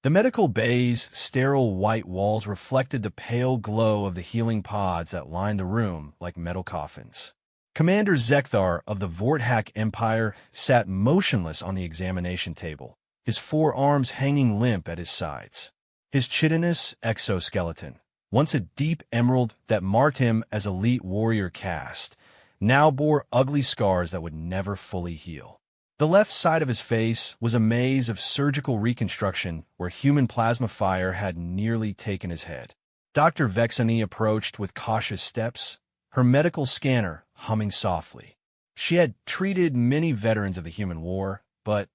The medical bay's sterile white walls reflected the pale glow of the healing pods that lined the room like metal coffins. Commander Zekthar of the Vorthak Empire sat motionless on the examination table, his four arms hanging limp at his sides. His chitinous exoskeleton, once a deep emerald that marked him as elite warrior caste, now bore ugly scars that would never fully heal. The left side of his face was a maze of surgical reconstruction where human plasma fire had nearly taken his head. Dr. Vexani approached with cautious steps, her medical scanner humming softly. She had treated many veterans of the human war, but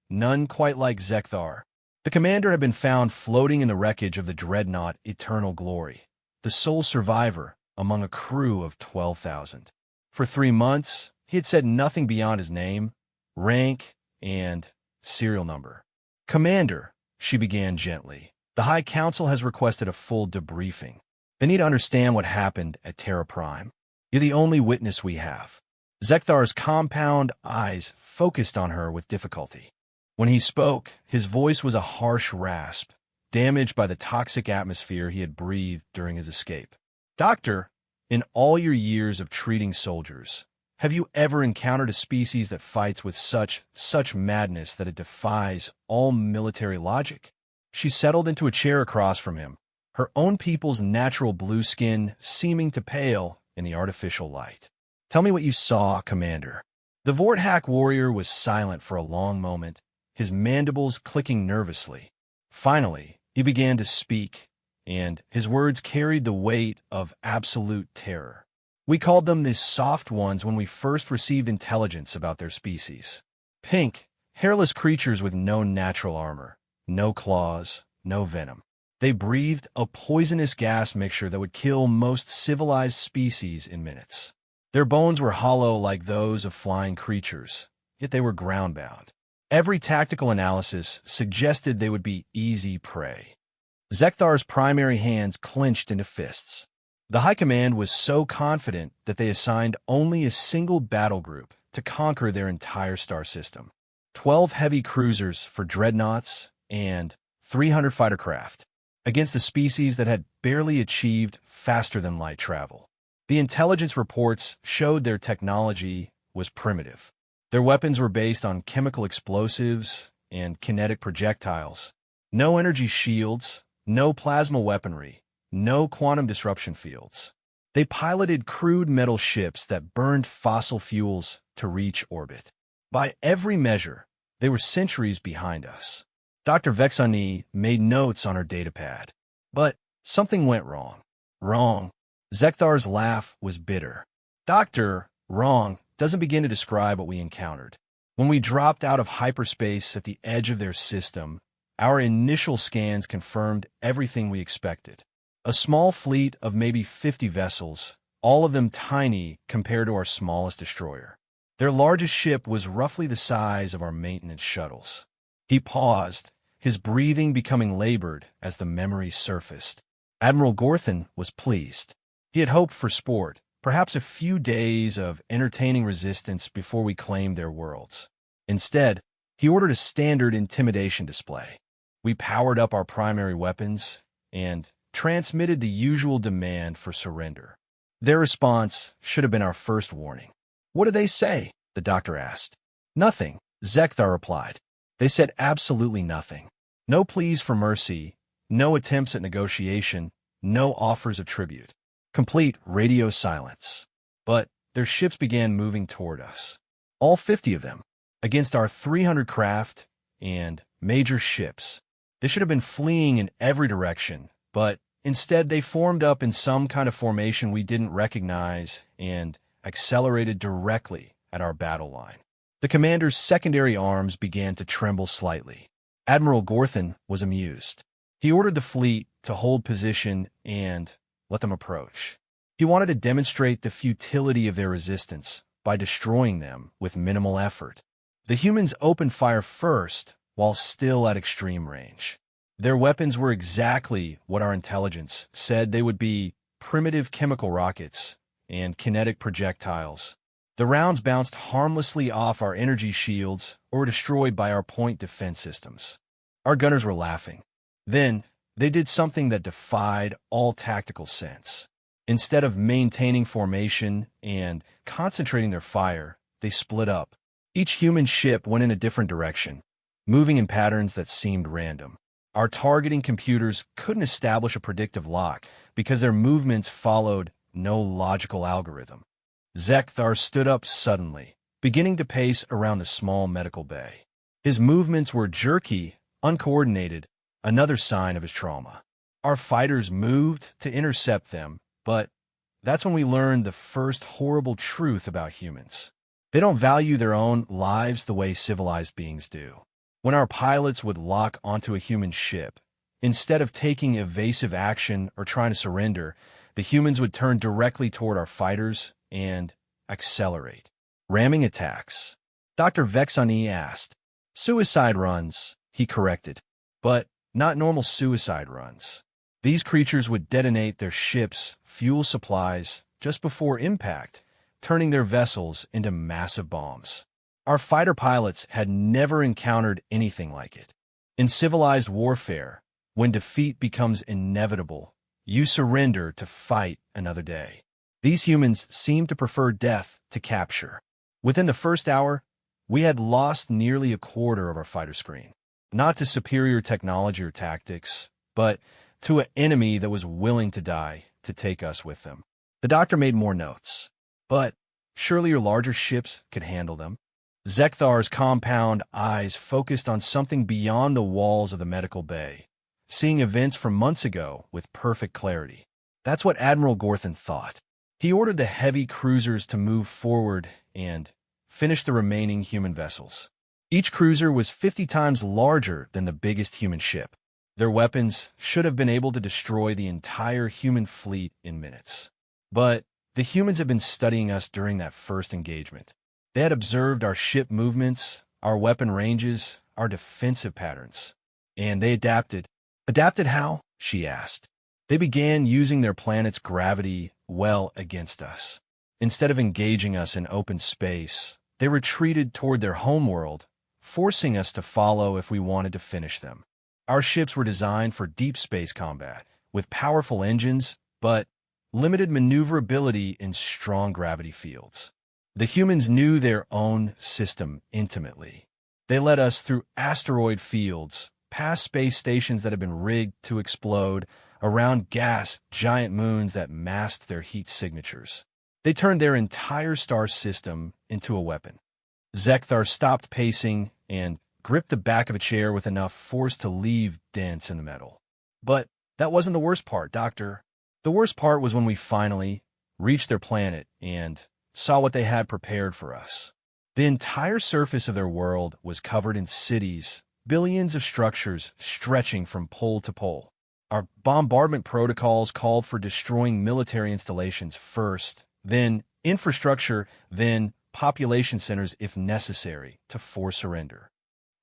none quite like Zekthar. The commander had been found floating in the wreckage of the dreadnought Eternal Glory, the sole survivor among a crew of 12,000. For 3 months, he had said nothing beyond his name, rank, and serial number. "Commander," she began gently, "the High Council has requested a full debriefing. They need to understand what happened at Terra Prime. You're the only witness we have." Zekthar's compound eyes focused on her with difficulty. When he spoke, his voice was a harsh rasp, damaged by the toxic atmosphere he had breathed during his escape. "Doctor, in all your years of treating soldiers, have you ever encountered a species that fights with such madness that it defies all military logic?" She settled into a chair across from him, her own people's natural blue skin seeming to pale in the artificial light. "Tell me what you saw, Commander." The Vorthak warrior was silent for a long moment, his mandibles clicking nervously. Finally, he began to speak, and his words carried the weight of absolute terror. "We called them the soft ones when we first received intelligence about their species. Pink, hairless creatures with no natural armor, no claws, no venom. They breathed a poisonous gas mixture that would kill most civilized species in minutes. Their bones were hollow like those of flying creatures, yet they were ground-bound. Every tactical analysis suggested they would be easy prey." Zekthar's primary hands clenched into fists. The High Command was so confident that they assigned only a single battle group to conquer their entire star system. 12 heavy cruisers for dreadnoughts and 300 fighter craft, against a species that had barely achieved faster-than-light travel. The intelligence reports showed their technology was primitive. Their weapons were based on chemical explosives and kinetic projectiles. No energy shields, no plasma weaponry, no quantum disruption fields. They piloted crude metal ships that burned fossil fuels to reach orbit. By every measure, they were centuries behind us. Dr. Vexani made notes on her datapad. But something went wrong. Wrong. Zekthar's laugh was bitter. "Doctor, wrong doesn't begin to describe what we encountered. When we dropped out of hyperspace at the edge of their system, our initial scans confirmed everything we expected. A small fleet of maybe 50 vessels, all of them tiny compared to our smallest destroyer. Their largest ship was roughly the size of our maintenance shuttles." He paused, his breathing becoming labored as the memory surfaced. Admiral Gorthan was pleased. He had hoped for sport, perhaps a few days of entertaining resistance before we claimed their worlds. Instead, he ordered a standard intimidation display. We powered up our primary weapons and transmitted the usual demand for surrender. Their response should have been our first warning. "What did they say?" the doctor asked. "Nothing," Zekthar replied. "They said absolutely nothing. No pleas for mercy, no attempts at negotiation, no offers of tribute. Complete radio silence. But their ships began moving toward us. All 50 of them, against our 300 craft and major ships. They should have been fleeing in every direction, but instead they formed up in some kind of formation we didn't recognize and accelerated directly at our battle line. The commander's secondary arms began to tremble slightly. Admiral Gorthan was amused. He ordered the fleet to hold position and let them approach. He wanted to demonstrate the futility of their resistance by destroying them with minimal effort. The humans opened fire first while still at extreme range. Their weapons were exactly what our intelligence said they would be: primitive chemical rockets and kinetic projectiles. The rounds bounced harmlessly off our energy shields or were destroyed by our point defense systems. Our gunners were laughing. Then, they did something that defied all tactical sense. Instead of maintaining formation and concentrating their fire, they split up. Each human ship went in a different direction, moving in patterns that seemed random. Our targeting computers couldn't establish a predictive lock because their movements followed no logical algorithm. Zekthar stood up suddenly, beginning to pace around the small medical bay. His movements were jerky, uncoordinated, another sign of his trauma. Our fighters moved to intercept them, but that's when we learned the first horrible truth about humans. They don't value their own lives the way civilized beings do. When our pilots would lock onto a human ship, instead of taking evasive action or trying to surrender, the humans would turn directly toward our fighters and accelerate. Ramming attacks. Dr. Vexani asked. Suicide runs, he corrected, but not normal suicide runs. These creatures would detonate their ships' fuel supplies just before impact, turning their vessels into massive bombs. Our fighter pilots had never encountered anything like it. In civilized warfare, when defeat becomes inevitable, you surrender to fight another day. These humans seemed to prefer death to capture. Within the first hour, we had lost nearly a quarter of our fighter screen. Not to superior technology or tactics, but to an enemy that was willing to die to take us with them. The doctor made more notes. But surely your larger ships could handle them. Zekthar's compound eyes focused on something beyond the walls of the medical bay, seeing events from months ago with perfect clarity. That's what Admiral Gorthan thought. He ordered the heavy cruisers to move forward and finish the remaining human vessels. Each cruiser was 50 times larger than the biggest human ship. Their weapons should have been able to destroy the entire human fleet in minutes. But the humans had been studying us during that first engagement. They had observed our ship movements, our weapon ranges, our defensive patterns. And they adapted. Adapted how? She asked. They began using their planet's gravity well against us. Instead of engaging us in open space, they retreated toward their homeworld, forcing us to follow if we wanted to finish them. Our ships were designed for deep space combat, with powerful engines, but limited maneuverability in strong gravity fields. The humans knew their own system intimately. They led us through asteroid fields, past space stations that had been rigged to explode, around gas giant moons that masked their heat signatures. They turned their entire star system into a weapon. Zekthar stopped pacing and gripped the back of a chair with enough force to leave dents in the metal. But that wasn't the worst part, Doctor. The worst part was when we finally reached their planet and saw what they had prepared for us. The entire surface of their world was covered in cities, billions of structures stretching from pole to pole. Our bombardment protocols called for destroying military installations first, then infrastructure, then population centers if necessary to force surrender.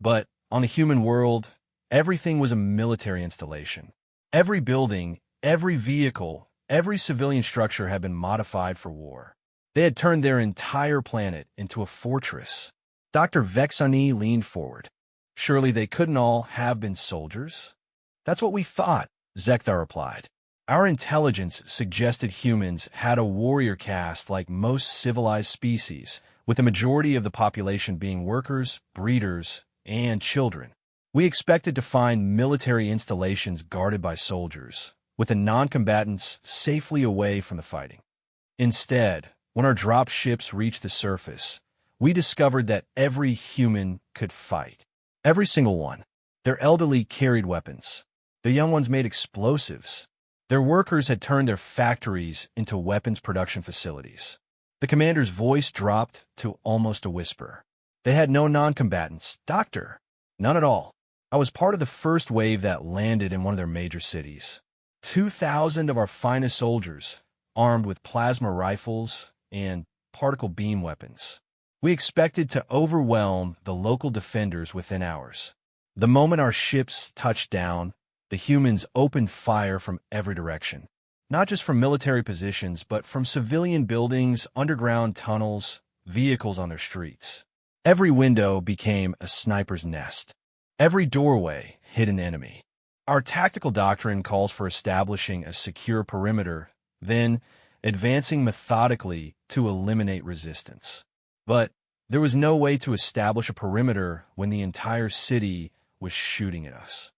But on the human world, everything was a military installation. Every building, every vehicle, every civilian structure had been modified for war. They had turned their entire planet into a fortress. Dr. Vexani leaned forward. Surely they couldn't all have been soldiers? That's what we thought, Zekthar replied. Our intelligence suggested humans had a warrior caste like most civilized species, with the majority of the population being workers, breeders, and children. We expected to find military installations guarded by soldiers, with the non-combatants safely away from the fighting. Instead, when our drop ships reached the surface, we discovered that every human could fight. Every single one. Their elderly carried weapons. The young ones made explosives. Their workers had turned their factories into weapons production facilities. The commander's voice dropped to almost a whisper. They had no non-combatants, Doctor. None at all. I was part of the first wave that landed in one of their major cities. 2,000 of our finest soldiers, armed with plasma rifles and particle beam weapons. We expected to overwhelm the local defenders within hours. The moment our ships touched down, the humans opened fire from every direction. Not just from military positions, but from civilian buildings, underground tunnels, vehicles on their streets. Every window became a sniper's nest. Every doorway hid an enemy. Our tactical doctrine calls for establishing a secure perimeter, then advancing methodically to eliminate resistance. But there was no way to establish a perimeter when the entire city was shooting at us.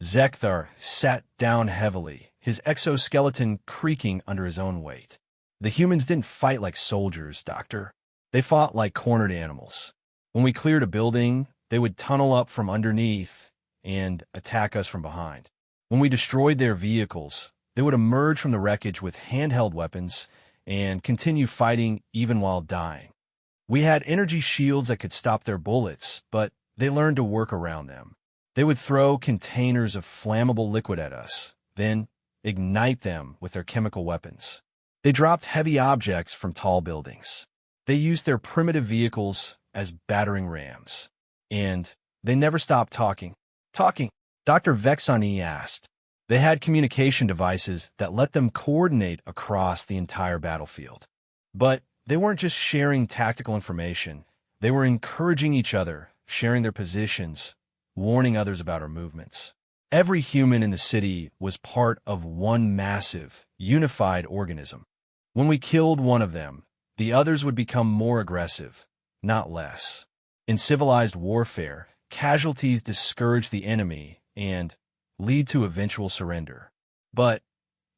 Zekthar sat down heavily, his exoskeleton creaking under his own weight. The humans didn't fight like soldiers, Doctor. They fought like cornered animals. When we cleared a building, they would tunnel up from underneath and attack us from behind. When we destroyed their vehicles, they would emerge from the wreckage with handheld weapons and continue fighting even while dying. We had energy shields that could stop their bullets, but they learned to work around them. They would throw containers of flammable liquid at us, then ignite them with their chemical weapons. They dropped heavy objects from tall buildings. They used their primitive vehicles as battering rams. And they never stopped talking. Talking, Dr. Vexani asked. They had communication devices that let them coordinate across the entire battlefield. But they weren't just sharing tactical information. They were encouraging each other, sharing their positions, warning others about our movements. Every human in the city was part of one massive, unified organism. When we killed one of them, the others would become more aggressive, not less. In civilized warfare, casualties discourage the enemy and lead to eventual surrender. But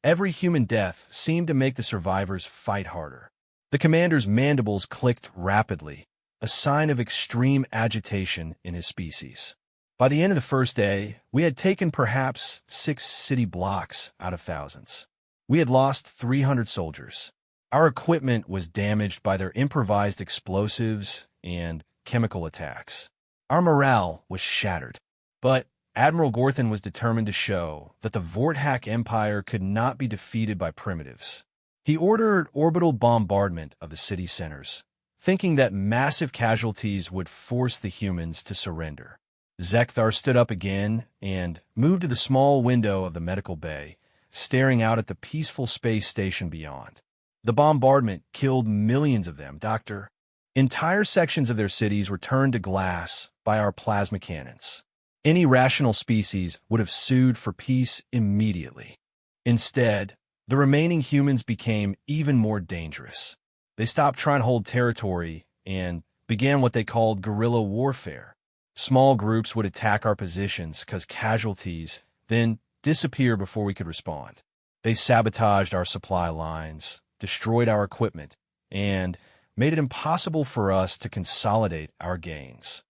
every human death seemed to make the survivors fight harder. The commander's mandibles clicked rapidly, a sign of extreme agitation in his species. By the end of the first day, we had taken perhaps 6 city blocks out of thousands. We had lost 300 soldiers. Our equipment was damaged by their improvised explosives and chemical attacks. Our morale was shattered. But Admiral Gorthan was determined to show that the Vorthak Empire could not be defeated by primitives. He ordered orbital bombardment of the city centers, thinking that massive casualties would force the humans to surrender. Zekthar stood up again and moved to the small window of the medical bay, staring out at the peaceful space station beyond. The bombardment killed millions of them, Doctor. Entire sections of their cities were turned to glass by our plasma cannons. Any rational species would have sued for peace immediately. Instead, the remaining humans became even more dangerous. They stopped trying to hold territory and began what they called guerrilla warfare. Small groups would attack our positions, cause casualties, then disappear before we could respond. They sabotaged our supply lines, destroyed our equipment, and made it impossible for us to consolidate our gains.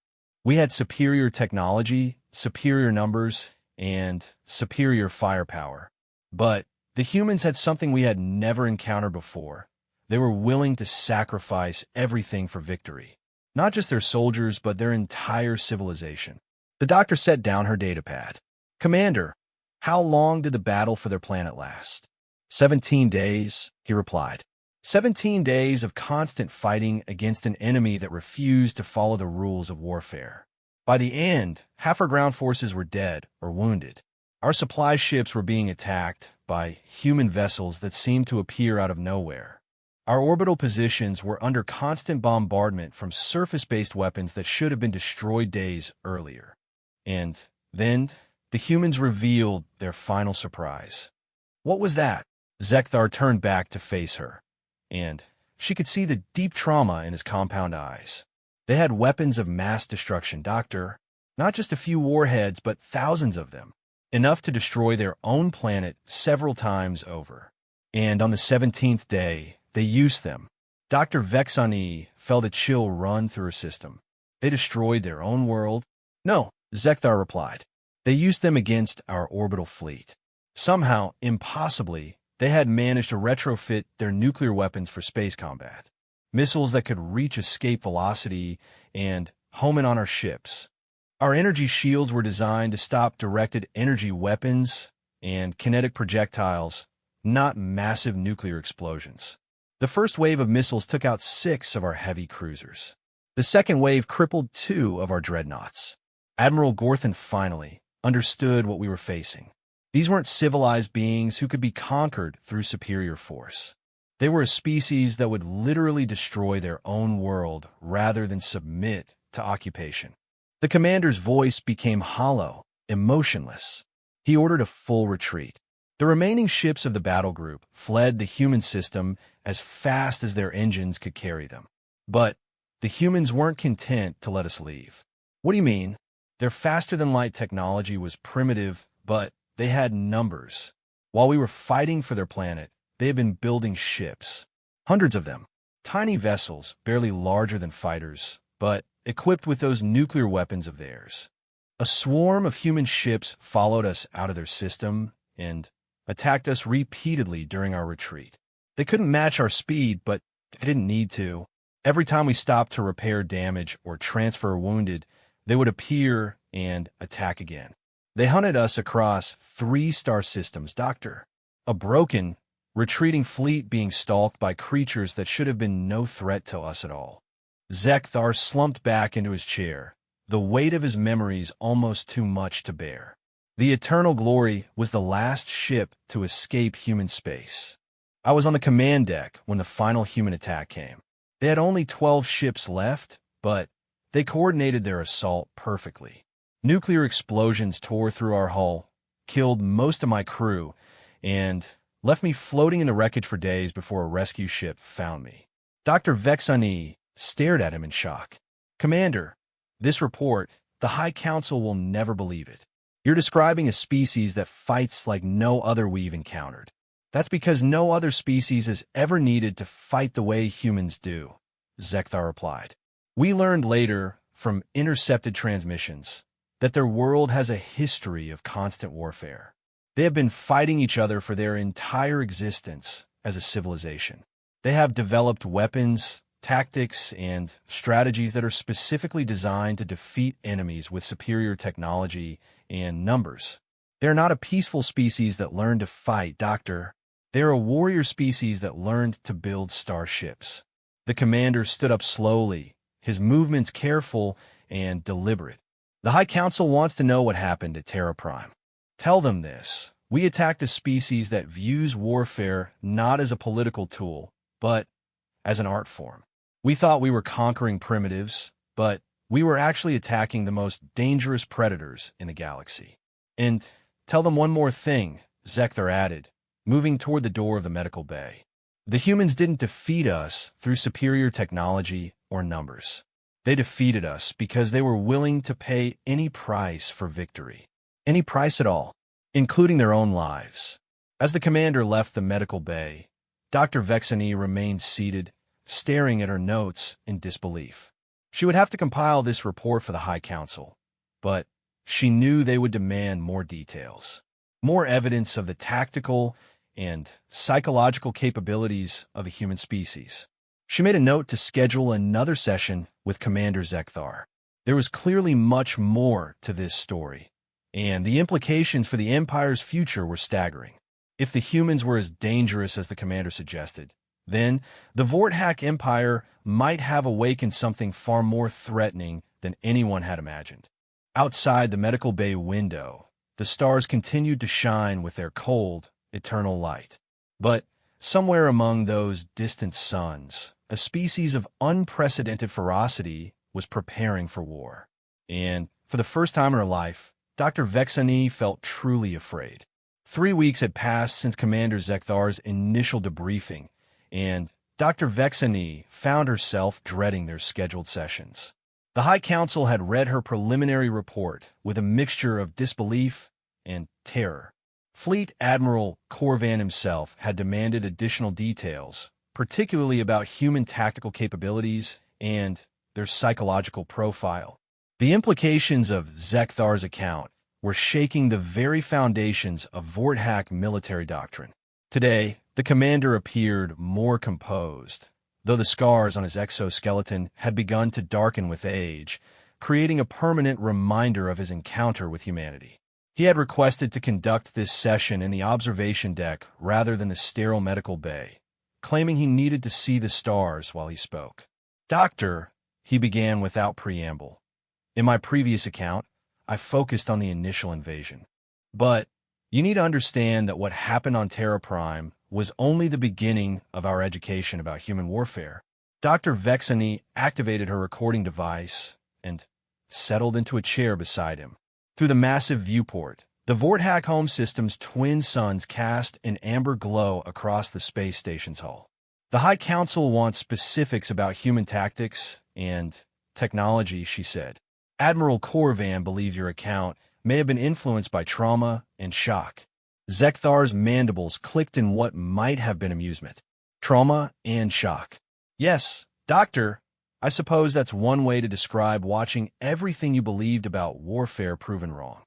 We had superior technology, superior numbers, and superior firepower. But the humans had something we had never encountered before. They were willing to sacrifice everything for victory. Not just their soldiers, but their entire civilization. The doctor set down her datapad. Commander, how long did the battle for their planet last? 17 days, he replied. 17 days of constant fighting against an enemy that refused to follow the rules of warfare. By the end, half our ground forces were dead or wounded. Our supply ships were being attacked by human vessels that seemed to appear out of nowhere. Our orbital positions were under constant bombardment from surface-based weapons that should have been destroyed days earlier. And then, the humans revealed their final surprise. What was that? Zekthar turned back to face her, and she could see the deep trauma in his compound eyes. They had weapons of mass destruction, Doctor. Not just a few warheads, but thousands of them. Enough to destroy their own planet several times over. And on the 17th day, they used them. Dr. Vexani felt a chill run through her system. They destroyed their own world? No, Zekthar replied. They used them against our orbital fleet. Somehow, impossibly, they had managed to retrofit their nuclear weapons for space combat. Missiles that could reach escape velocity and home in on our ships. Our energy shields were designed to stop directed energy weapons and kinetic projectiles, not massive nuclear explosions. The first wave of missiles took out 6 of our heavy cruisers. The second wave crippled 2 of our dreadnoughts. Admiral Gorthan finally understood what we were facing. These weren't civilized beings who could be conquered through superior force. They were a species that would literally destroy their own world rather than submit to occupation. The commander's voice became hollow, emotionless. He ordered a full retreat. The remaining ships of the battle group fled the human system as fast as their engines could carry them. But the humans weren't content to let us leave. What do you mean? Their faster-than-light technology was primitive, but they had numbers. While we were fighting for their planet, they had been building ships. Hundreds of them. Tiny vessels, barely larger than fighters, but equipped with those nuclear weapons of theirs. A swarm of human ships followed us out of their system and attacked us repeatedly during our retreat. They couldn't match our speed, but they didn't need to. Every time we stopped to repair damage or transfer wounded, they would appear and attack again. They hunted us across 3 star systems, Doctor. A broken, retreating fleet being stalked by creatures that should have been no threat to us at all. Zekthar slumped back into his chair, the weight of his memories almost too much to bear. The Eternal Glory was the last ship to escape human space. I was on the command deck when the final human attack came. They had only 12 ships left, but they coordinated their assault perfectly. Nuclear explosions tore through our hull, killed most of my crew, and left me floating in the wreckage for days before a rescue ship found me. Dr. Vexani stared at him in shock. Commander, this report, the High Council will never believe it. You're describing a species that fights like no other we've encountered. That's because no other species has ever needed to fight the way humans do, Zekthar replied. We learned later, from intercepted transmissions, that their world has a history of constant warfare. They have been fighting each other for their entire existence as a civilization. They have developed weapons, tactics, and strategies that are specifically designed to defeat enemies with superior technology and numbers. They're not a peaceful species that learned to fight, Doctor. They're a warrior species that learned to build starships. The commander stood up slowly, his movements careful and deliberate. The High Council wants to know what happened at Terra Prime. Tell them this. We attacked a species that views warfare not as a political tool, but as an art form. We thought we were conquering primitives, but we were actually attacking the most dangerous predators in the galaxy. And tell them one more thing, Zekthar added, moving toward the door of the medical bay. The humans didn't defeat us through superior technology or numbers. They defeated us because they were willing to pay any price for victory. Any price at all, including their own lives. As the commander left the medical bay, Dr. Vexani remained seated, staring at her notes in disbelief. She would have to compile this report for the High Council, but she knew they would demand more details, more evidence of the tactical and psychological capabilities of the human species. She made a note to schedule another session with Commander Zekthar. There was clearly much more to this story, and the implications for the Empire's future were staggering. If the humans were as dangerous as the commander suggested, then the Vorthak Empire might have awakened something far more threatening than anyone had imagined. Outside the medical bay window, the stars continued to shine with their cold, eternal light. But somewhere among those distant suns, a species of unprecedented ferocity was preparing for war. And for the first time in her life, Dr. Vexani felt truly afraid. 3 weeks had passed since Commander Zekthar's initial debriefing, and Dr. Vexani found herself dreading their scheduled sessions. The High Council had read her preliminary report with a mixture of disbelief and terror. Fleet Admiral Corvan himself had demanded additional details, particularly about human tactical capabilities and their psychological profile. The implications of Zekthar's account were shaking the very foundations of Vorthak military doctrine. Today, the commander appeared more composed, though the scars on his exoskeleton had begun to darken with age, creating a permanent reminder of his encounter with humanity. He had requested to conduct this session in the observation deck rather than the sterile medical bay, claiming he needed to see the stars while he spoke. Doctor, he began without preamble. In my previous account, I focused on the initial invasion. But you need to understand that what happened on Terra Prime was only the beginning of our education about human warfare. Dr. Vexani activated her recording device and settled into a chair beside him. Through the massive viewport, The Vorthak home system's twin suns cast an amber glow across the space station's hull. The High Council wants specifics about human tactics and technology, she said. Admiral Corvan believes your account may have been influenced by trauma and shock. Zekthar's mandibles clicked in what might have been amusement. Trauma and shock. Yes, Doctor, I suppose that's one way to describe watching everything you believed about warfare proven wrong.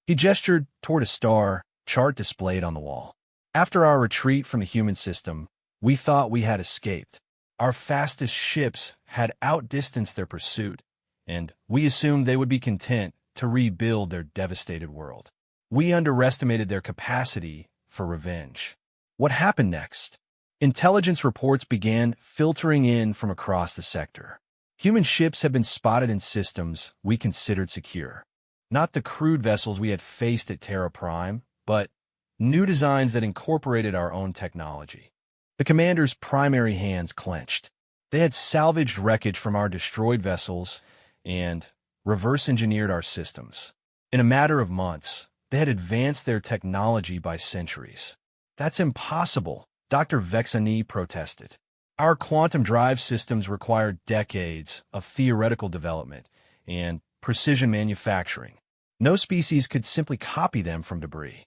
He gestured toward a star chart displayed on the wall. After our retreat from the human system, we thought we had escaped. Our fastest ships had outdistanced their pursuit, and we assumed they would be content to rebuild their devastated world. We underestimated their capacity for revenge. What happened next? Intelligence reports began filtering in from across the sector. Human ships had been spotted in systems we considered secure. Not the crude vessels we had faced at Terra Prime, but new designs that incorporated our own technology. The commander's primary hands clenched. They had salvaged wreckage from our destroyed vessels and reverse-engineered our systems. In a matter of months, they had advanced their technology by centuries. That's impossible, Dr. Vexani protested. Our quantum drive systems require decades of theoretical development and precision manufacturing. No species could simply copy them from debris.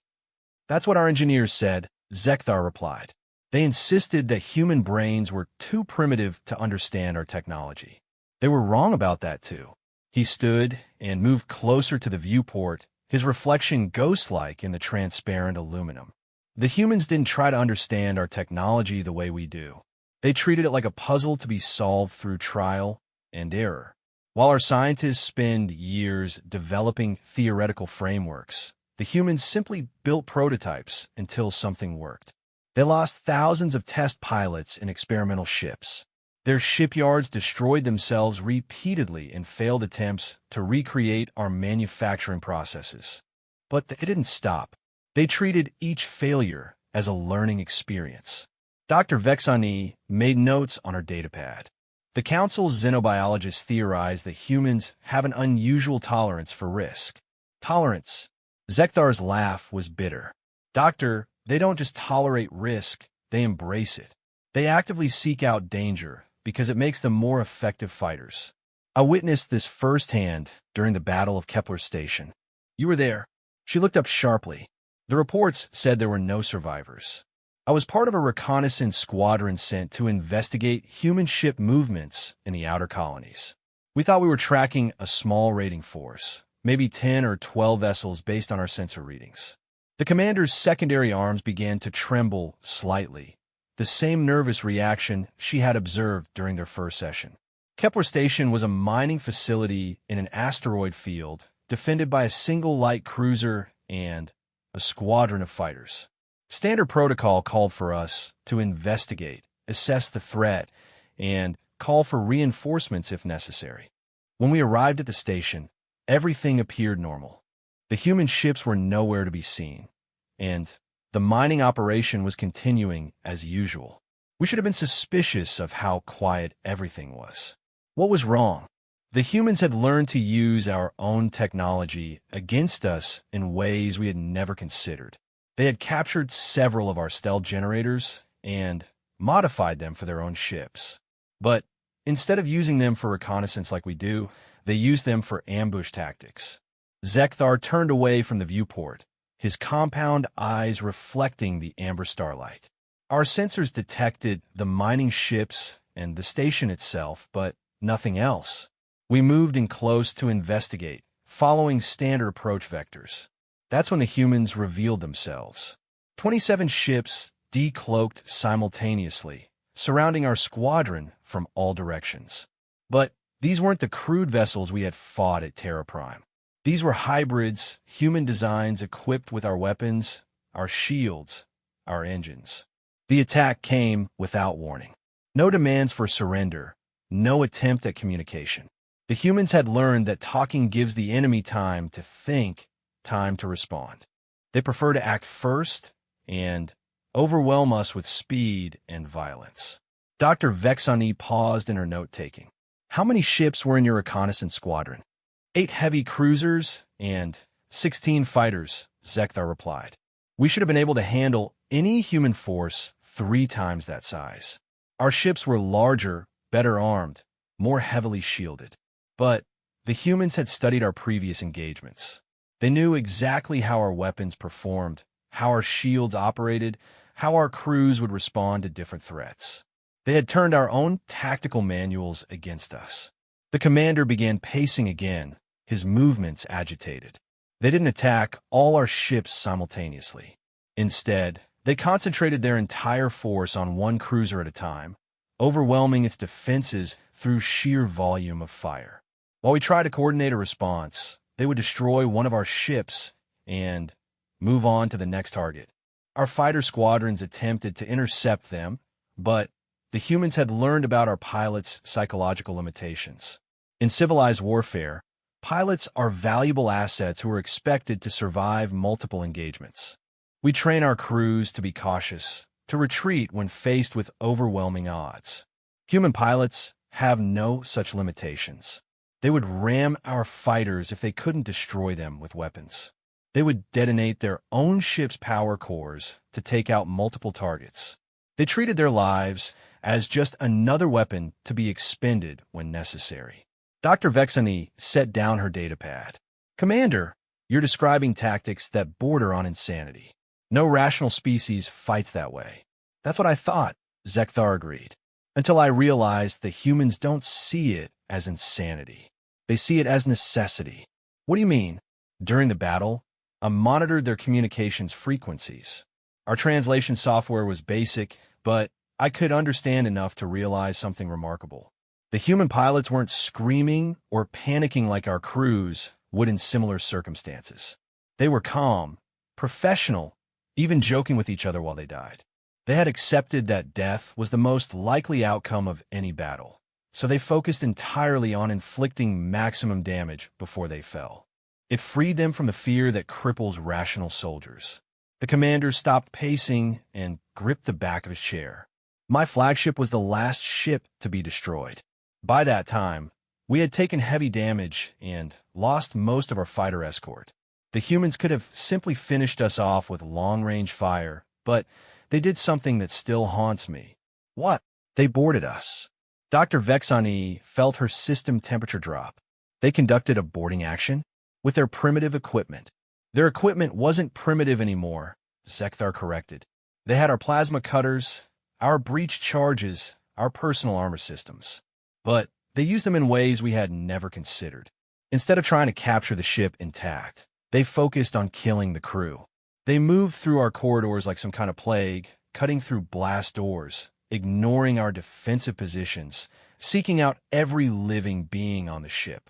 That's what our engineers said, Zekthar replied. They insisted that human brains were too primitive to understand our technology. They were wrong about that too. He stood and moved closer to the viewport, his reflection ghost-like in the transparent aluminum. The humans didn't try to understand our technology the way we do. They treated it like a puzzle to be solved through trial and error. While our scientists spend years developing theoretical frameworks, the humans simply built prototypes until something worked. They lost thousands of test pilots in experimental ships. Their shipyards destroyed themselves repeatedly in failed attempts to recreate our manufacturing processes. But they didn't stop. They treated each failure as a learning experience. Dr. Vexani made notes on her datapad. The Council's xenobiologists theorized that humans have an unusual tolerance for risk. Tolerance. Zekthar's laugh was bitter. Doctor, they don't just tolerate risk, they embrace it. They actively seek out danger because it makes them more effective fighters. I witnessed this firsthand during the Battle of Kepler Station. You were there. She looked up sharply. The reports said there were no survivors. I was part of a reconnaissance squadron sent to investigate human ship movements in the outer colonies. We thought we were tracking a small raiding force, maybe 10 or 12 vessels based on our sensor readings. The commander's secondary arms began to tremble slightly, the same nervous reaction she had observed during their first session. Kepler Station was a mining facility in an asteroid field, defended by a single light cruiser and a squadron of fighters. Standard protocol called for us to investigate, assess the threat, and call for reinforcements if necessary. When we arrived at the station, everything appeared normal. The human ships were nowhere to be seen, and the mining operation was continuing as usual. We should have been suspicious of how quiet everything was. What was wrong? The humans had learned to use our own technology against us in ways we had never considered. They had captured several of our stealth generators and modified them for their own ships. But instead of using them for reconnaissance like we do, they used them for ambush tactics. Zekthar turned away from the viewport, his compound eyes reflecting the amber starlight. Our sensors detected the mining ships and the station itself, but nothing else. We moved in close to investigate, following standard approach vectors. That's when the humans revealed themselves. 27 ships decloaked simultaneously, surrounding our squadron from all directions. But these weren't the crude vessels we had fought at Terra Prime. These were hybrids, human designs equipped with our weapons, our shields, our engines. The attack came without warning. No demands for surrender, no attempt at communication. The humans had learned that talking gives the enemy time to think, time to respond. They prefer to act first and overwhelm us with speed and violence. Dr. Vexani paused in her note-taking. How many ships were in your reconnaissance squadron? 8 heavy cruisers and 16 fighters, Zekthar replied. We should have been able to handle any human force 3 times that size. Our ships were larger, better armed, more heavily shielded. But the humans had studied our previous engagements. They knew exactly how our weapons performed, how our shields operated, how our crews would respond to different threats. They had turned our own tactical manuals against us. The commander began pacing again, his movements agitated. They didn't attack all our ships simultaneously. Instead, they concentrated their entire force on one cruiser at a time, overwhelming its defenses through sheer volume of fire. While we tried to coordinate a response, they would destroy one of our ships and move on to the next target. Our fighter squadrons attempted to intercept them, but the humans had learned about our pilots' psychological limitations. In civilized warfare, pilots are valuable assets who are expected to survive multiple engagements. We train our crews to be cautious, to retreat when faced with overwhelming odds. Human pilots have no such limitations. They would ram our fighters if they couldn't destroy them with weapons. They would detonate their own ship's power cores to take out multiple targets. They treated their lives as just another weapon to be expended when necessary. Dr. Vexani set down her datapad. Commander, you're describing tactics that border on insanity. No rational species fights that way. That's what I thought, Zekthar agreed. Until I realized the humans don't see it as insanity. They see it as necessity. What do you mean? During the battle, I monitored their communications frequencies. Our translation software was basic, but I could understand enough to realize something remarkable. The human pilots weren't screaming or panicking like our crews would in similar circumstances. They were calm, professional, even joking with each other while they died. They had accepted that death was the most likely outcome of any battle, so they focused entirely on inflicting maximum damage before they fell. It freed them from the fear that cripples rational soldiers. The commander stopped pacing and gripped the back of his chair. My flagship was the last ship to be destroyed. By that time, we had taken heavy damage and lost most of our fighter escort. The humans could have simply finished us off with long-range fire, but they did something that still haunts me. What? They boarded us. Dr. Vexani felt her system temperature drop. They conducted a boarding action with their primitive equipment. Their equipment wasn't primitive anymore, Zekthar corrected. They had our plasma cutters, our breach charges, our personal armor systems. But they used them in ways we had never considered. Instead of trying to capture the ship intact, they focused on killing the crew. They moved through our corridors like some kind of plague, cutting through blast doors, ignoring our defensive positions, seeking out every living being on the ship.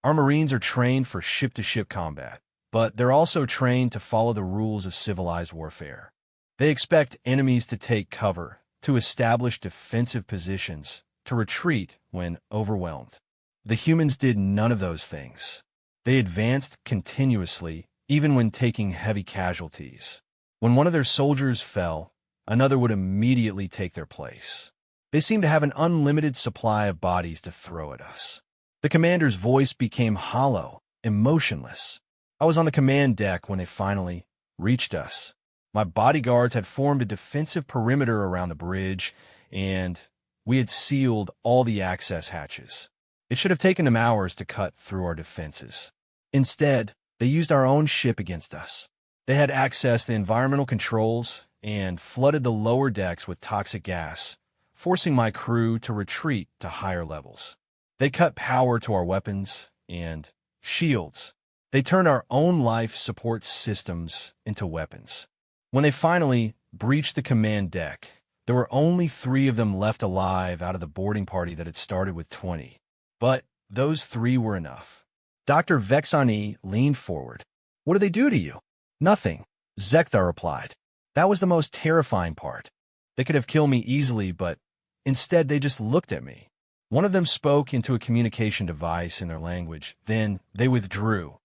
Our Marines are trained for ship-to-ship combat, but they're also trained to follow the rules of civilized warfare. They expect enemies to take cover, to establish defensive positions, to retreat when overwhelmed. The humans did none of those things. They advanced continuously, even when taking heavy casualties. When one of their soldiers fell, another would immediately take their place. They seemed to have an unlimited supply of bodies to throw at us. The commander's voice became hollow, emotionless. I was on the command deck when they finally reached us. My bodyguards had formed a defensive perimeter around the bridge, and we had sealed all the access hatches. It should have taken them hours to cut through our defenses. Instead, they used our own ship against us. They had accessed the environmental controls and flooded the lower decks with toxic gas, forcing my crew to retreat to higher levels. They cut power to our weapons and shields. They turned our own life support systems into weapons. When they finally breached the command deck, there were only 3 of them left alive out of the boarding party that had started with 20. But those 3 were enough. Dr. Vexani leaned forward. What did they do to you? Nothing, Zekthar replied. That was the most terrifying part. They could have killed me easily, but instead they just looked at me. One of them spoke into a communication device in their language. Then they withdrew.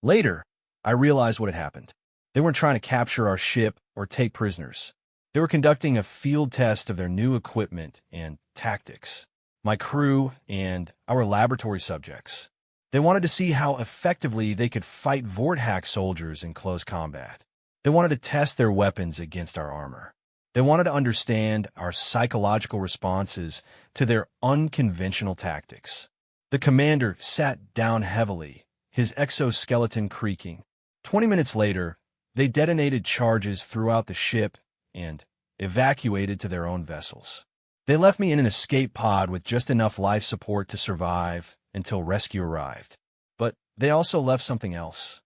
Later, I realized what had happened. They weren't trying to capture our ship or take prisoners. They were conducting a field test of their new equipment and tactics. My crew and our laboratory subjects. They wanted to see how effectively they could fight Vorthack soldiers in close combat. They wanted to test their weapons against our armor. They wanted to understand our psychological responses to their unconventional tactics. The commander sat down heavily, his exoskeleton creaking. 20 minutes later, they detonated charges throughout the ship and evacuated to their own vessels. They left me in an escape pod with just enough life support to survive until rescue arrived. But they also left something else.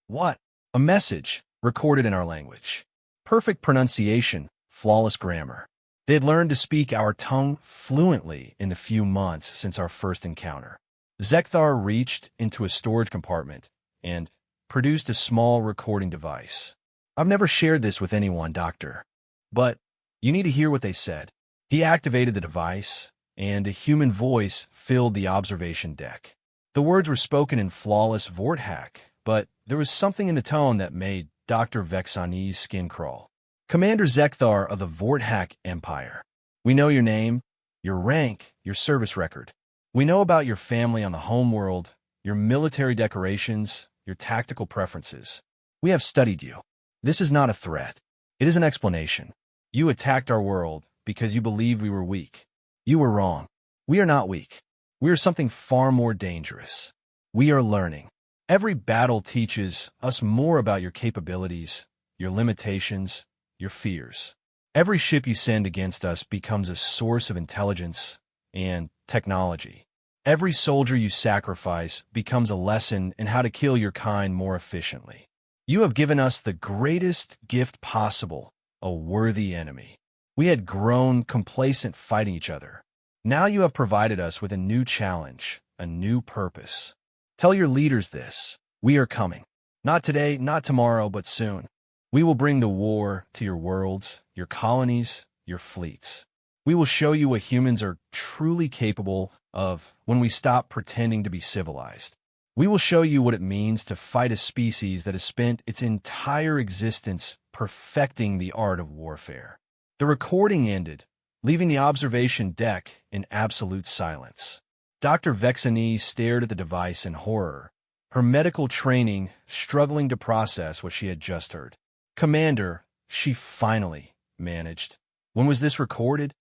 What? A message, recorded in our language. Perfect pronunciation, flawless grammar. They had learned to speak our tongue fluently in the few months since our first encounter. Zekthar reached into a storage compartment and produced a small recording device. I've never shared this with anyone, Doctor, but you need to hear what they said. He activated the device, and a human voice filled the observation deck. The words were spoken in flawless Vorthack, but there was something in the tone that made Dr. Vexani's skin crawl. Commander Zekthar of the Vorthack Empire. We know your name, your rank, your service record. We know about your family on the homeworld, your military decorations, your tactical preferences. We have studied you. This is not a threat. It is an explanation. You attacked our world because you believed we were weak. You were wrong. We are not weak. We are something far more dangerous. We are learning. Every battle teaches us more about your capabilities, your limitations, your fears. Every ship you send against us becomes a source of intelligence and technology. Every soldier you sacrifice becomes a lesson in how to kill your kind more efficiently. You have given us the greatest gift possible, a worthy enemy. We had grown complacent fighting each other. Now you have provided us with a new challenge, a new purpose. Tell your leaders this. We are coming. Not today, not tomorrow, but soon. We will bring the war to your worlds, your colonies, your fleets. We will show you what humans are truly capable of when we stop pretending to be civilized. We will show you what it means to fight a species that has spent its entire existence perfecting the art of warfare. The recording ended, leaving the observation deck in absolute silence. Dr. Vexani stared at the device in horror, her medical training struggling to process what she had just heard. Commander, she finally managed. When was this recorded?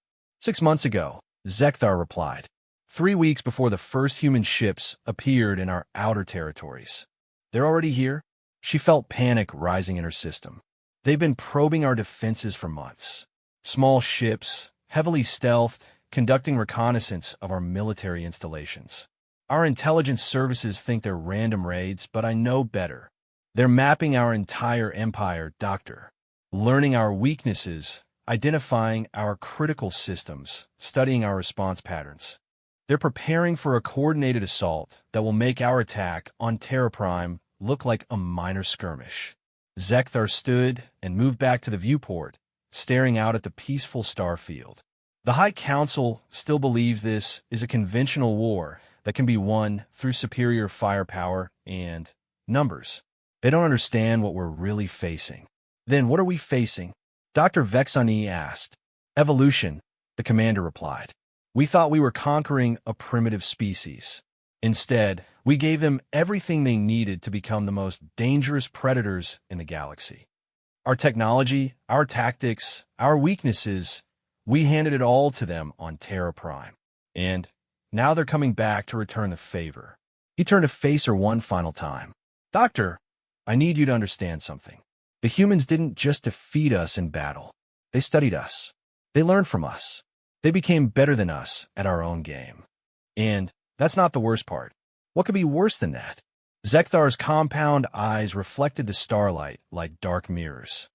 6 months ago, Zekthar replied. 3 weeks before the first human ships appeared in our outer territories. They're already here? She felt panic rising in her system. They've been probing our defenses for months. Small ships, heavily stealthed, conducting reconnaissance of our military installations. Our intelligence services think they're random raids, but I know better. They're mapping our entire empire, Doctor. Learning our weaknesses, identifying our critical systems, studying our response patterns. They're preparing for a coordinated assault that will make our attack on Terra Prime look like a minor skirmish. Zekthar stood and moved back to the viewport, staring out at the peaceful star field. The High Council still believes this is a conventional war that can be won through superior firepower and numbers. They don't understand what we're really facing. Then what are we facing? Dr. Vexani asked. Evolution, the commander replied. We thought we were conquering a primitive species. Instead, we gave them everything they needed to become the most dangerous predators in the galaxy. Our technology, our tactics, our weaknesses, we handed it all to them on Terra Prime. And now they're coming back to return the favor. He turned to face her one final time. Doctor, I need you to understand something. The humans didn't just defeat us in battle. They studied us. They learned from us. They became better than us at our own game. And that's not the worst part. What could be worse than that? Zekthar's compound eyes reflected the starlight like dark mirrors.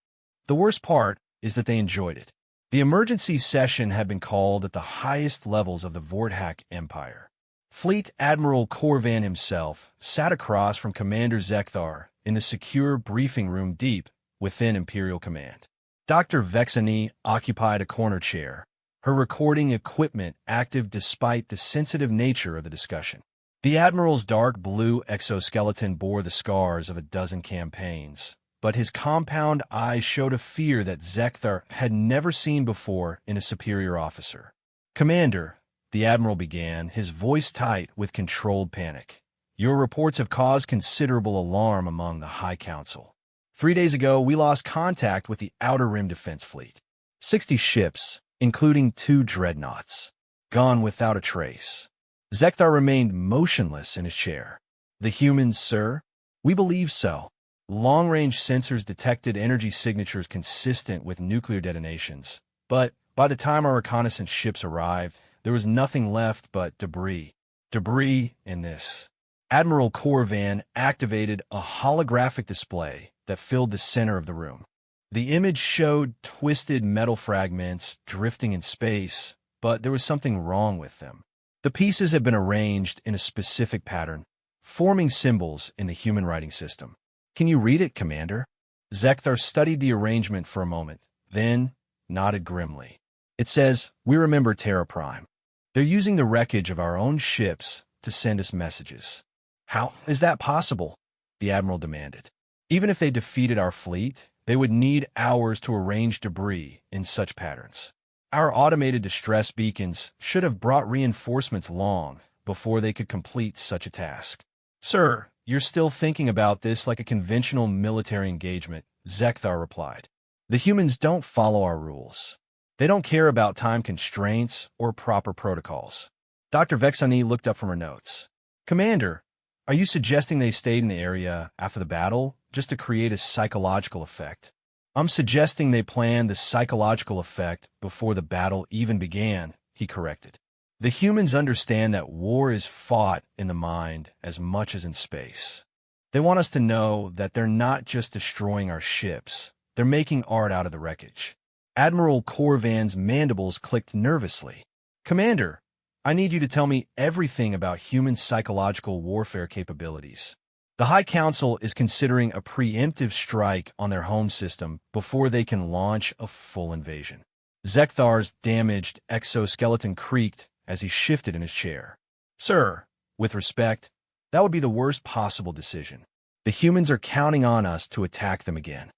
The worst part is that they enjoyed it. The emergency session had been called at the highest levels of the Vorthack Empire. Fleet Admiral Corvan himself sat across from Commander Zekthar in the secure briefing room deep within Imperial Command. Dr. Vexani occupied a corner chair, her recording equipment active despite the sensitive nature of the discussion. The Admiral's dark blue exoskeleton bore the scars of a dozen campaigns, but his compound eyes showed a fear that Zekthar had never seen before in a superior officer. Commander, the Admiral began, his voice tight with controlled panic. Your reports have caused considerable alarm among the High Council. 3 days ago, we lost contact with the Outer Rim Defense Fleet. 60 ships, including 2 dreadnoughts, gone without a trace. Zekthar remained motionless in his chair. The humans, sir? We believe so. Long-range sensors detected energy signatures consistent with nuclear detonations, but by the time our reconnaissance ships arrived, there was nothing left but debris. Debris in this. Admiral Corvan activated a holographic display that filled the center of the room. The image showed twisted metal fragments drifting in space, but there was something wrong with them. The pieces had been arranged in a specific pattern, forming symbols in the human writing system. Can you read it, Commander? Zekthar studied the arrangement for a moment, then nodded grimly. It says, "We remember Terra Prime. They're using the wreckage of our own ships to send us messages." "How is that possible?" the Admiral demanded. "Even if they defeated our fleet, they would need hours to arrange debris in such patterns. Our automated distress beacons should have brought reinforcements long before they could complete such a task." "Sir, you're still thinking about this like a conventional military engagement," Zekthar replied. "The humans don't follow our rules. They don't care about time constraints or proper protocols." Dr. Vexani looked up from her notes. "Commander, are you suggesting they stayed in the area after the battle just to create a psychological effect?" "I'm suggesting they planned the psychological effect before the battle even began," he corrected. "The humans understand that war is fought in the mind as much as in space. They want us to know that they're not just destroying our ships, they're making art out of the wreckage." Admiral Corvan's mandibles clicked nervously. "Commander, I need you to tell me everything about human psychological warfare capabilities. The High Council is considering a preemptive strike on their home system before they can launch a full invasion." Zekthar's damaged exoskeleton creaked as he shifted in his chair. "Sir, with respect, that would be the worst possible decision. The humans are counting on us to attack them again."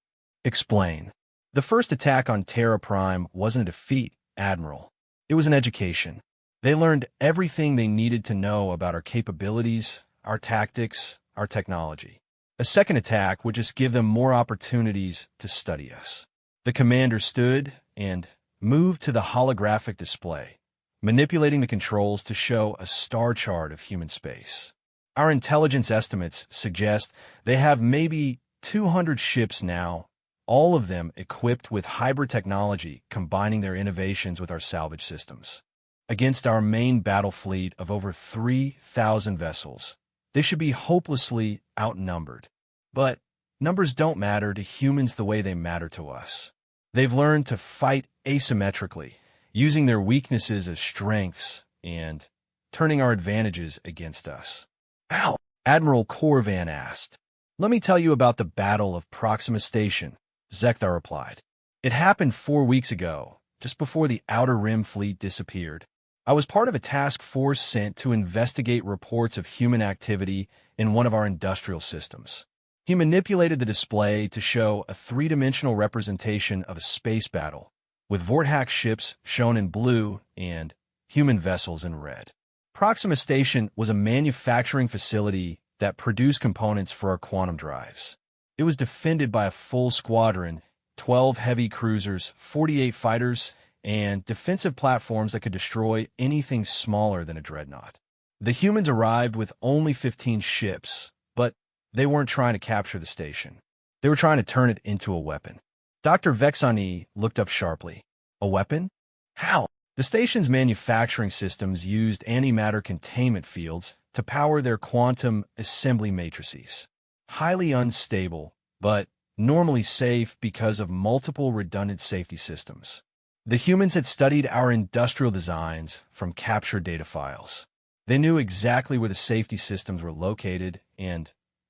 "Explain." "The first attack on Terra Prime wasn't a defeat, Admiral. It was an education. They learned everything they needed to know about our capabilities, our tactics, our technology. A second attack would just give them more opportunities to study us." The commander stood and moved to the holographic display, manipulating the controls to show a star chart of human space. "Our intelligence estimates suggest they have maybe 200 ships now, all of them equipped with hybrid technology combining their innovations with our salvage systems. Against our main battle fleet of over 3,000 vessels, they should be hopelessly outnumbered. But numbers don't matter to humans the way they matter to us. They've learned to fight asymmetrically, using their weaknesses as strengths and turning our advantages against us." "Ow!" Admiral Corvan asked. "Let me tell you about the Battle of Proxima Station," Zekthar replied. "It happened 4 weeks ago, just before the Outer Rim fleet disappeared. I was part of a task force sent to investigate reports of human activity in one of our industrial systems." He manipulated the display to show a 3-dimensional representation of a space battle, with Vorthak ships shown in blue and human vessels in red. Proxima Station was a manufacturing facility that produced components for our quantum drives. It was defended by a full squadron, 12 heavy cruisers, 48 fighters, and defensive platforms that could destroy anything smaller than a dreadnought. The humans arrived with only 15 ships, but they weren't trying to capture the station. They were trying to turn it into a weapon. Dr. Vexani looked up sharply. "A weapon? How?" "The station's manufacturing systems used antimatter containment fields to power their quantum assembly matrices. Highly unstable, but normally safe because of multiple redundant safety systems. The humans had studied our industrial designs from captured data files. They knew exactly where the safety systems were located and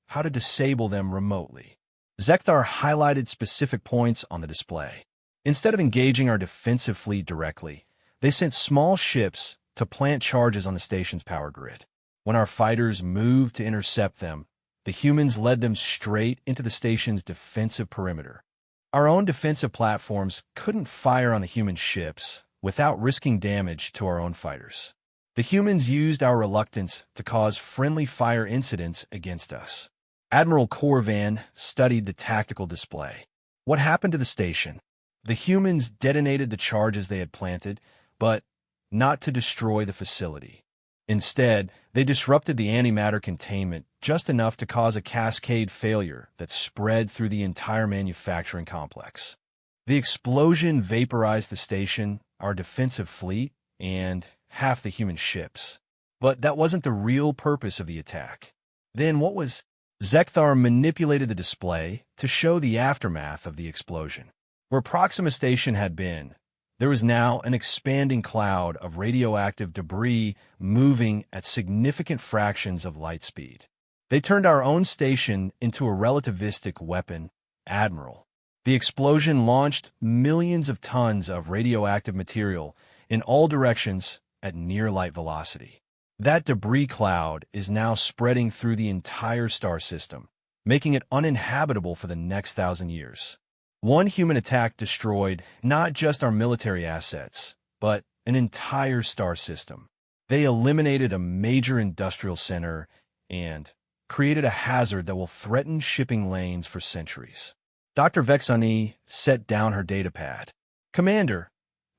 how to disable them remotely." Zekthar highlighted specific points on the display. Instead of engaging our defensive fleet directly, they sent small ships to plant charges on the station's power grid. When our fighters moved to intercept them, the humans led them straight into the station's defensive perimeter. Our own defensive platforms couldn't fire on the human ships without risking damage to our own fighters. The humans used our reluctance to cause friendly fire incidents against us. Admiral Corvan studied the tactical display. What happened to the station? The humans detonated the charges they had planted, but not to destroy the facility. Instead, they disrupted the antimatter containment just enough to cause a cascade failure that spread through the entire manufacturing complex. The explosion vaporized the station, our defensive fleet, and half the human ships. But that wasn't the real purpose of the attack. Then what was? Zekthar manipulated the display to show the aftermath of the explosion. Where Proxima Station had been, there was now an expanding cloud of radioactive debris moving at significant fractions of light speed. They turned our own station into a relativistic weapon, Admiral. The explosion launched millions of tons of radioactive material in all directions at near-light velocity. That debris cloud is now spreading through the entire star system, making it uninhabitable for the next 1,000 years. One human attack destroyed not just our military assets, but an entire star system. They eliminated a major industrial center and created a hazard that will threaten shipping lanes for centuries. Dr. Vexani set down her datapad. Commander,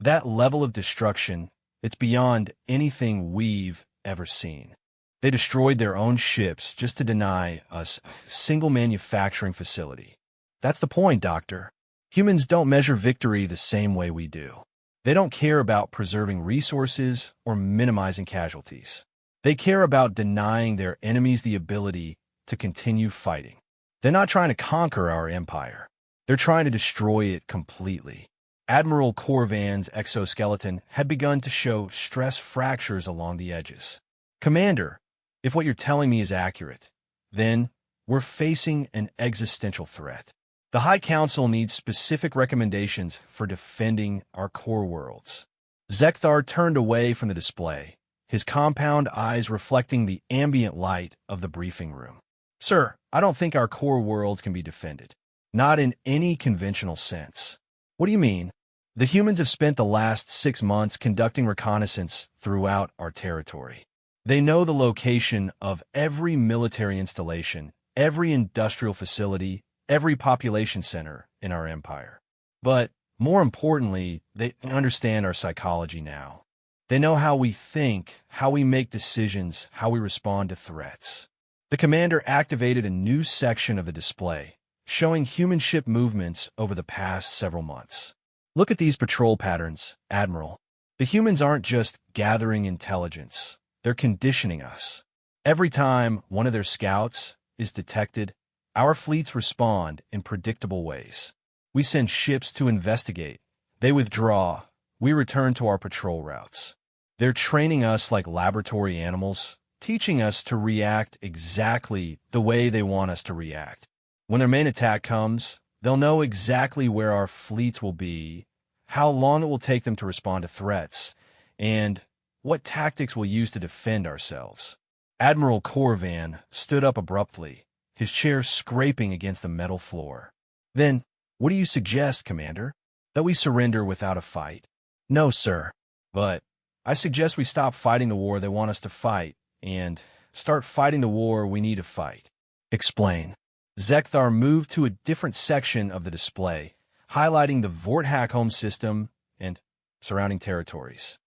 that level of destruction, it's beyond anything we've ever seen. They destroyed their own ships just to deny us a single manufacturing facility. That's the point, Doctor. Humans don't measure victory the same way we do. They don't care about preserving resources or minimizing casualties. They care about denying their enemies the ability to continue fighting. They're not trying to conquer our empire. They're trying to destroy it completely. Admiral Corvan's exoskeleton had begun to show stress fractures along the edges. Commander, if what you're telling me is accurate, then we're facing an existential threat. The High Council needs specific recommendations for defending our core worlds. Zekthar turned away from the display, his compound eyes reflecting the ambient light of the briefing room. Sir, I don't think our core worlds can be defended. Not in any conventional sense. What do you mean? The humans have spent the last 6 months conducting reconnaissance throughout our territory. They know the location of every military installation, every industrial facility, every population center in our empire. But more importantly, they understand our psychology now. They know how we think, how we make decisions, how we respond to threats. The commander activated a new section of the display, showing human ship movements over the past several months. Look at these patrol patterns, Admiral. The humans aren't just gathering intelligence, they're conditioning us. Every time one of their scouts is detected, our fleets respond in predictable ways. We send ships to investigate. They withdraw. We return to our patrol routes. They're training us like laboratory animals, teaching us to react exactly the way they want us to react. When their main attack comes, they'll know exactly where our fleets will be, how long it will take them to respond to threats, and what tactics we'll use to defend ourselves. Admiral Corvan stood up abruptly, his chair scraping against the metal floor. Then, what do you suggest, Commander? That we surrender without a fight? No, sir. But I suggest we stop fighting the war they want us to fight and start fighting the war we need to fight. Explain. Zekthar moved to a different section of the display, highlighting the Vorthak home system and surrounding territories.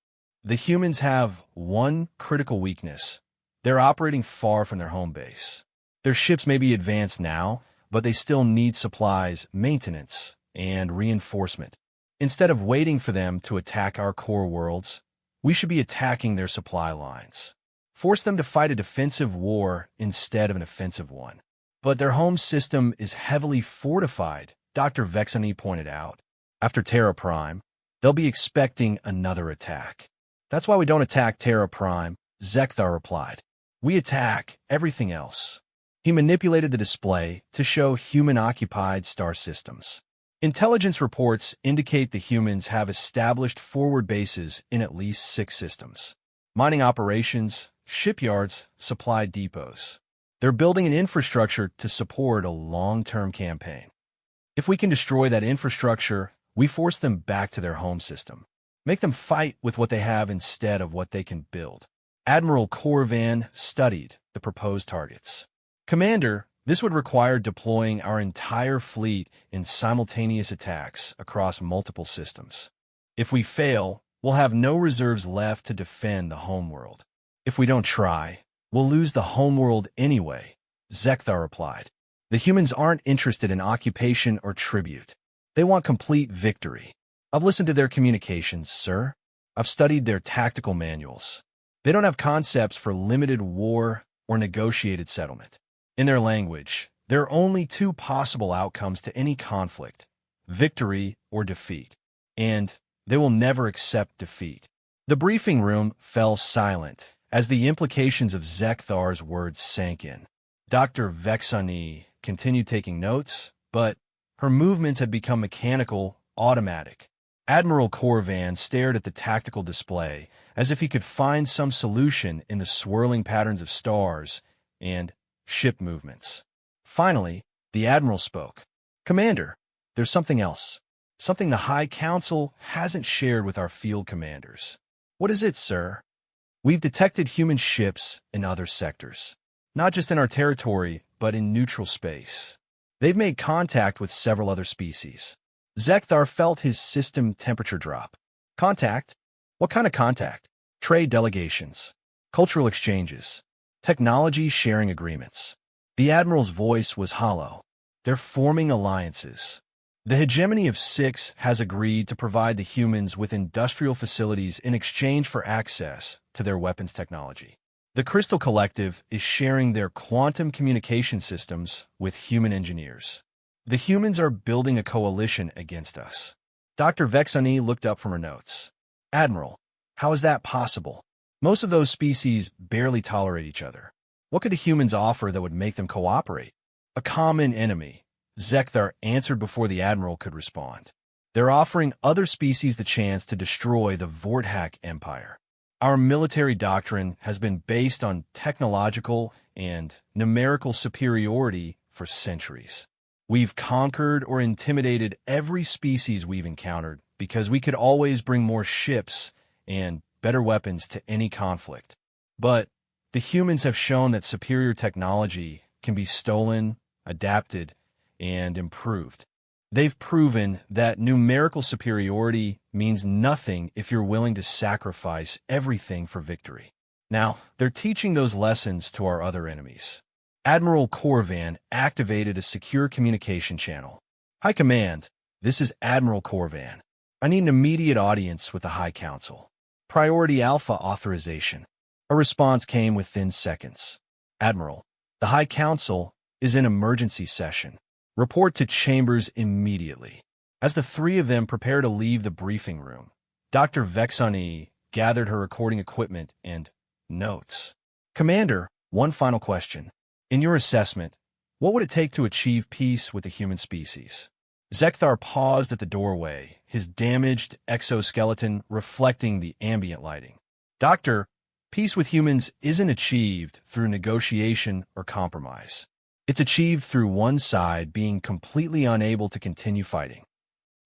The humans have one critical weakness. They're operating far from their home base. Their ships may be advanced now, but they still need supplies, maintenance, and reinforcement. Instead of waiting for them to attack our core worlds, we should be attacking their supply lines. Force them to fight a defensive war instead of an offensive one. But their home system is heavily fortified, Dr. Vexani pointed out. After Terra Prime, they'll be expecting another attack. That's why we don't attack Terra Prime, Zekthar replied. We attack everything else. He manipulated the display to show human-occupied star systems. Intelligence reports indicate the humans have established forward bases in at least 6 systems. Mining operations, shipyards, supply depots. They're building an infrastructure to support a long-term campaign. If we can destroy that infrastructure, we force them back to their home system. Make them fight with what they have instead of what they can build. Admiral Corvan studied the proposed targets. Commander, this would require deploying our entire fleet in simultaneous attacks across multiple systems. If we fail, we'll have no reserves left to defend the homeworld. If we don't try, we'll lose the homeworld anyway, Zekthar replied. The humans aren't interested in occupation or tribute. They want complete victory. I've listened to their communications, sir. I've studied their tactical manuals. They don't have concepts for limited war or negotiated settlement. In their language, there are only two possible outcomes to any conflict: victory or defeat. And they will never accept defeat. The briefing room fell silent as the implications of Zekthar's words sank in. Dr. Vexani continued taking notes, but her movements had become mechanical, automatic. Admiral Corvan stared at the tactical display as if he could find some solution in the swirling patterns of stars and ship movements. Finally, the Admiral spoke. Commander, there's something else. Something the High Council hasn't shared with our field commanders. What is it, sir? We've detected human ships in other sectors, not just in our territory, but in neutral space. They've made contact with several other species. Zekthar felt his system temperature drop. Contact? What kind of contact? Trade delegations, cultural exchanges, technology sharing agreements. The Admiral's voice was hollow. They're forming alliances. The hegemony of Six has agreed to provide the humans with industrial facilities in exchange for access to their weapons technology. The Crystal Collective is sharing their quantum communication systems with human engineers. The humans are building a coalition against us. Dr. Vexani looked up from her notes. Admiral, how is that possible? Most of those species barely tolerate each other. What could the humans offer that would make them cooperate? A common enemy. Zekthar answered before the Admiral could respond. They're offering other species the chance to destroy the Vorthak Empire. Our military doctrine has been based on technological and numerical superiority for centuries. We've conquered or intimidated every species we've encountered because we could always bring more ships and better weapons to any conflict. But the humans have shown that superior technology can be stolen, adapted, and improved. They've proven that numerical superiority means nothing if you're willing to sacrifice everything for victory. Now, they're teaching those lessons to our other enemies. Admiral Corvan activated a secure communication channel. High Command, this is Admiral Corvan. I need an immediate audience with the High Council. Priority Alpha authorization. A response came within seconds. Admiral, the High Council is in emergency session. Report to chambers immediately. As the three of them prepare to leave the briefing room, Dr. Vexani gathered her recording equipment and notes. Commander, one final question. In your assessment, what would it take to achieve peace with the human species? Zekthar paused at the doorway, his damaged exoskeleton reflecting the ambient lighting. Doctor, peace with humans isn't achieved through negotiation or compromise. It's achieved through one side being completely unable to continue fighting.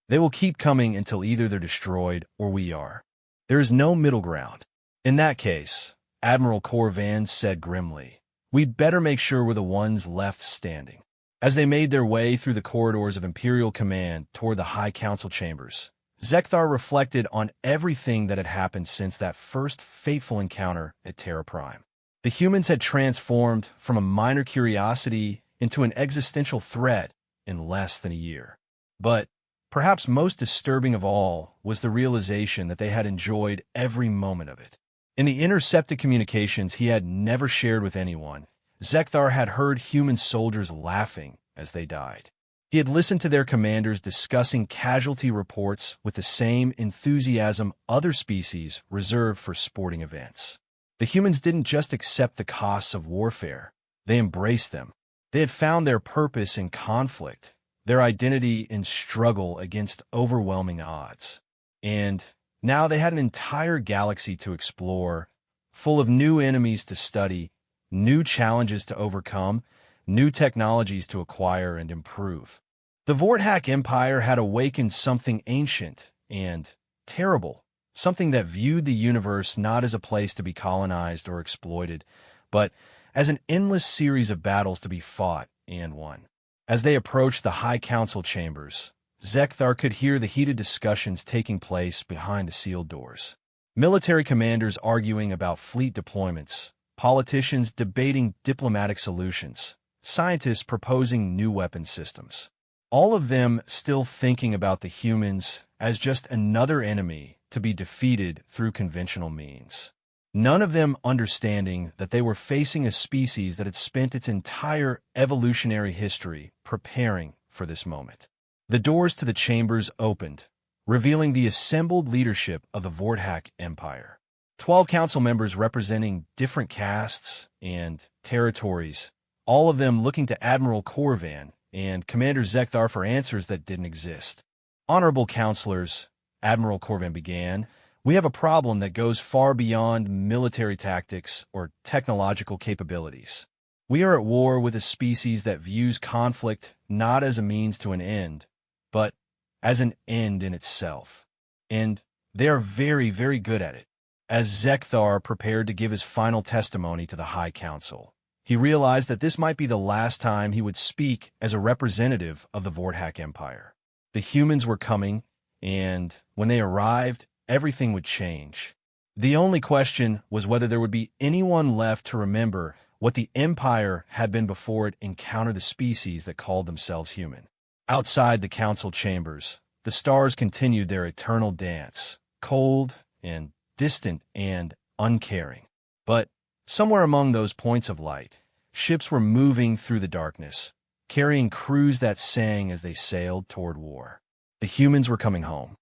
They will keep coming until either they're destroyed or we are. There is no middle ground. In that case, Admiral Corvan said grimly, we'd better make sure we're the ones left standing. As they made their way through the corridors of Imperial Command toward the High Council chambers, Zekthar reflected on everything that had happened since that first fateful encounter at Terra Prime. The humans had transformed from a minor curiosity into an existential threat in less than a year. But perhaps most disturbing of all was the realization that they had enjoyed every moment of it. In the intercepted communications he had never shared with anyone, Zekthar had heard human soldiers laughing as they died. He had listened to their commanders discussing casualty reports with the same enthusiasm other species reserved for sporting events. The humans didn't just accept the costs of warfare, they embraced them. They had found their purpose in conflict, their identity in struggle against overwhelming odds. And now they had an entire galaxy to explore, full of new enemies to study, new challenges to overcome, new technologies to acquire and improve. The Vorthak Empire had awakened something ancient and terrible something that viewed the universe not as a place to be colonized or exploited, but as an endless series of battles to be fought and won. As they approached the High Council chambers, Zekthar could hear the heated discussions taking place behind the sealed doors. Military commanders arguing about fleet deployments, politicians debating diplomatic solutions, scientists proposing new weapon systems. All of them still thinking about the humans as just another enemy to be defeated through conventional means. None of them understanding that they were facing a species that had spent its entire evolutionary history preparing for this moment. The doors to the chambers opened, revealing the assembled leadership of the Vorthak Empire. 12 council members representing different castes and territories, all of them looking to Admiral Corvan and Commander Zekthar for answers that didn't exist. Honorable counselors, Admiral Corvan began, we have a problem that goes far beyond military tactics or technological capabilities. We are at war with a species that views conflict not as a means to an end, but as an end in itself. And they are very, very good at it. As Zekthar prepared to give his final testimony to the High Council, he realized that this might be the last time he would speak as a representative of the Vorthak Empire. The humans were coming, and when they arrived, everything would change. The only question was whether there would be anyone left to remember what the Empire had been before it encountered the species that called themselves human. Outside the council chambers, the stars continued their eternal dance, cold and distant and uncaring. But somewhere among those points of light, ships were moving through the darkness, carrying crews that sang as they sailed toward war. The humans were coming home.